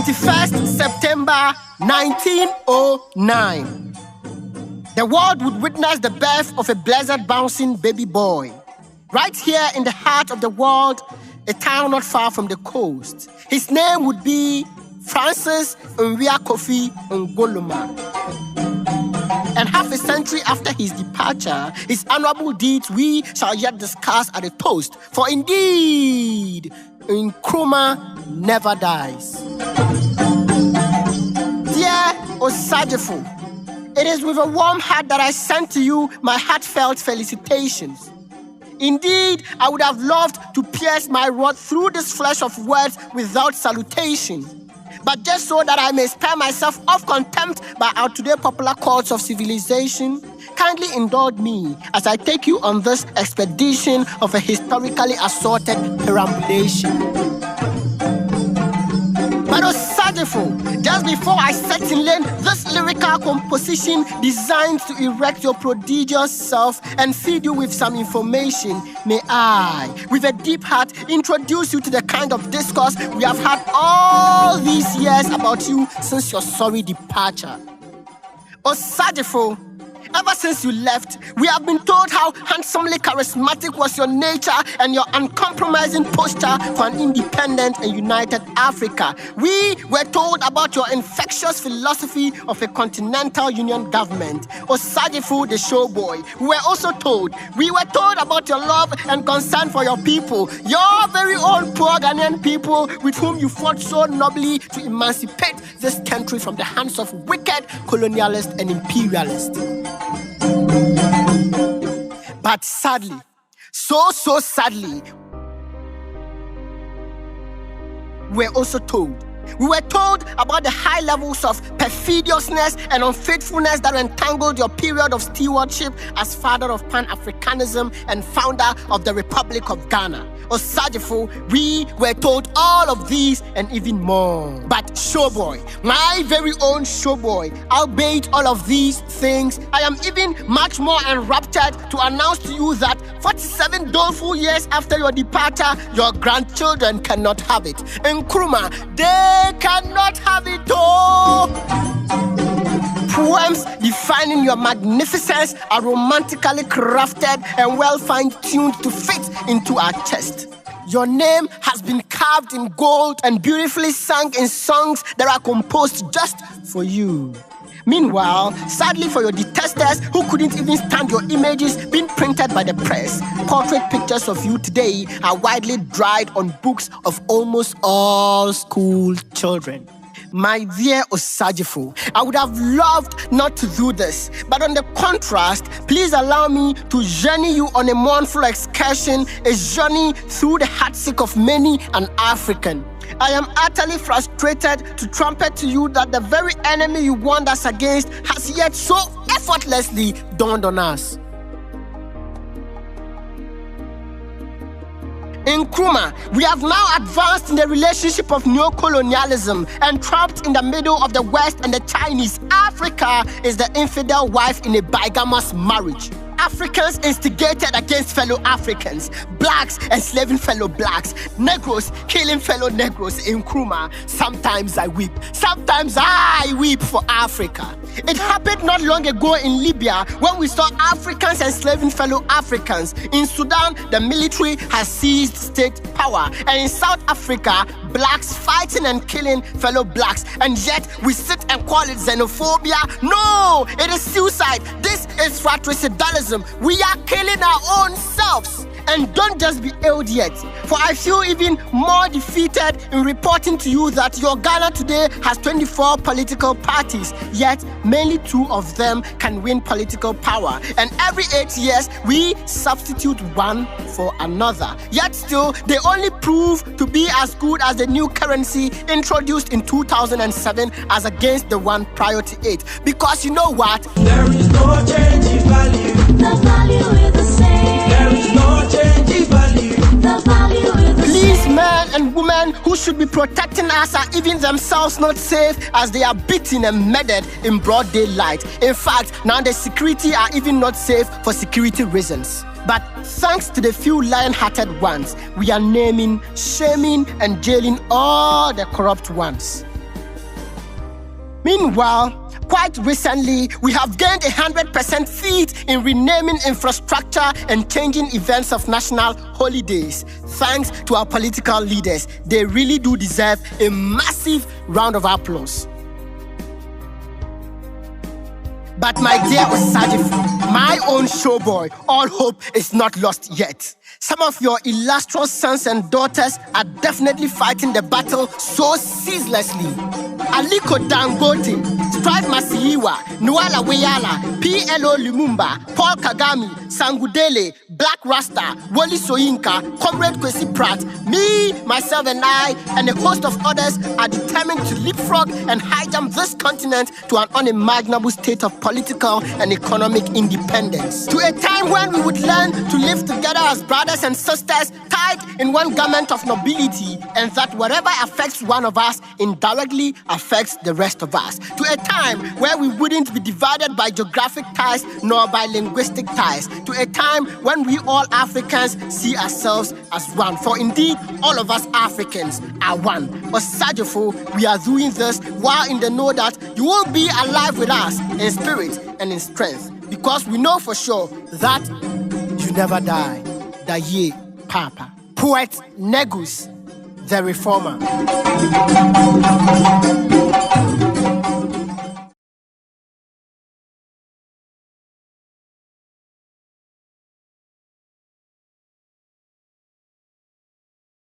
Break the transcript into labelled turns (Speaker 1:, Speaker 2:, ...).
Speaker 1: 21st September 1909. The world would witness the birth of a blessed bouncing baby boy. Right here in the heart of the world, a town not far from the coast. His name would be Francis Kofi Ngoloma. And half a century after his departure, his honorable deeds we shall yet discuss at a toast. For indeed, Nkrumah never dies. Dear Osajefo, it is with a warm heart that I send to you my heartfelt felicitations. Indeed, I would have loved to pierce my rod through this flesh of words without salutation. But just so that I may spare myself of contempt by our today popular courts of civilization, kindly indulge me as I take you on this expedition of a historically assorted perambulation. But Osajefo, just before I set in lane this lyrical composition designed to erect your prodigious self and feed you with some information, may I, with a deep heart, introduce you to the kind of discourse we have had all these years about you since your sorry departure. Osajefo, ever since you left, we have been told how handsomely charismatic was your nature and your uncompromising posture for an independent and united Africa. We were told about your infectious philosophy of a continental union government. Osajefo the showboy. We were told about your love and concern for your people, your very own poor Ghanaian people with whom you fought so nobly to emancipate this country from the hands of wicked colonialists and imperialists. But sadly, so sadly, we were told about the high levels of perfidiousness and unfaithfulness that entangled your period of stewardship as father of Pan-Africanism and founder of the Republic of Ghana. Osajefo, we were told all of these and even more. But showboy, my very own showboy, albeit all of these things, I am even much more enraptured to announce to you that 47 doleful years after your departure, your grandchildren cannot have it. Nkrumah, they cannot have it all. Poems defining your magnificence are romantically crafted and well fine-tuned to fit into our chest. Your name has been carved in gold and beautifully sung in songs that are composed just for you. Meanwhile, sadly for your detesters who couldn't even stand your images being printed by the press, portrait pictures of you today are widely dried on books of almost all school children. My dear Osajefo, I would have loved not to do this, but on the contrast, please allow me to journey you on a mournful excursion, a journey through the heartsick of many an African. I am utterly frustrated to trumpet to you that the very enemy you warned us against has yet so effortlessly dawned on us. Nkrumah, we have now advanced in the relationship of neo-colonialism and trapped in the middle of the West and the Chinese. Africa is the infidel wife in a bigamous marriage. Africans instigated against fellow Africans, blacks enslaving fellow blacks, Negroes killing fellow Negroes. Nkrumah, sometimes I weep for Africa. It happened not long ago in Libya when we saw Africans enslaving fellow Africans. In Sudan, the military has seized state power. And in South Africa, blacks fighting and killing fellow blacks. And yet we sit and call it xenophobia. No, it is suicide. This is fratricidalism. We are killing our own selves. And don't just be ill yet, for I feel even more defeated in reporting to you that your Ghana today has 24 political parties, yet mainly 2 of them can win political power. And every 8 years, we substitute one for another. Yet still, they only prove to be as good as the new currency introduced in 2007 as against the one prior to it. Because you know what?
Speaker 2: There is no change in value.
Speaker 3: The value is the same.
Speaker 2: There is no change in value.
Speaker 3: The value is the
Speaker 1: Please,
Speaker 3: same.
Speaker 1: men and women who should be protecting us are even themselves not safe as they are beaten and murdered in broad daylight. In fact, now the security are even not safe for security reasons. But thanks to the few lion-hearted ones, we are naming, shaming, and jailing all the corrupt ones. Meanwhile, quite recently, we have gained 100% feat in renaming infrastructure and changing events of national holidays. Thanks to our political leaders. They really do deserve a massive round of applause. But my dear Osadifo, my own showboy, all hope is not lost yet. Some of your illustrious sons and daughters are definitely fighting the battle so ceaselessly. Aliko Dangote, Strive Masiyiwa, Nuala Weyala, PLO Lumumba, Paul Kagame, Sangudele, Black Rasta, Wally Soyinka, Comrade Kwesi Pratt, me, myself and I, and a host of others are determined to leapfrog and hijump this continent to an unimaginable state of political and economic independence. To a time when we would learn to live together as brothers and sisters tied in one garment of nobility, and that whatever affects one of us indirectly affects the rest of us. To a time where we wouldn't be divided by geographic ties nor by linguistic ties. To a time when we all Africans see ourselves as one. For indeed, all of us Africans are one. Osadifo, we are doing this while in the know that you will be alive with us in spirit and in strength. Because we know for sure that you never die. Daye Papa. Poet Negus, the reformer.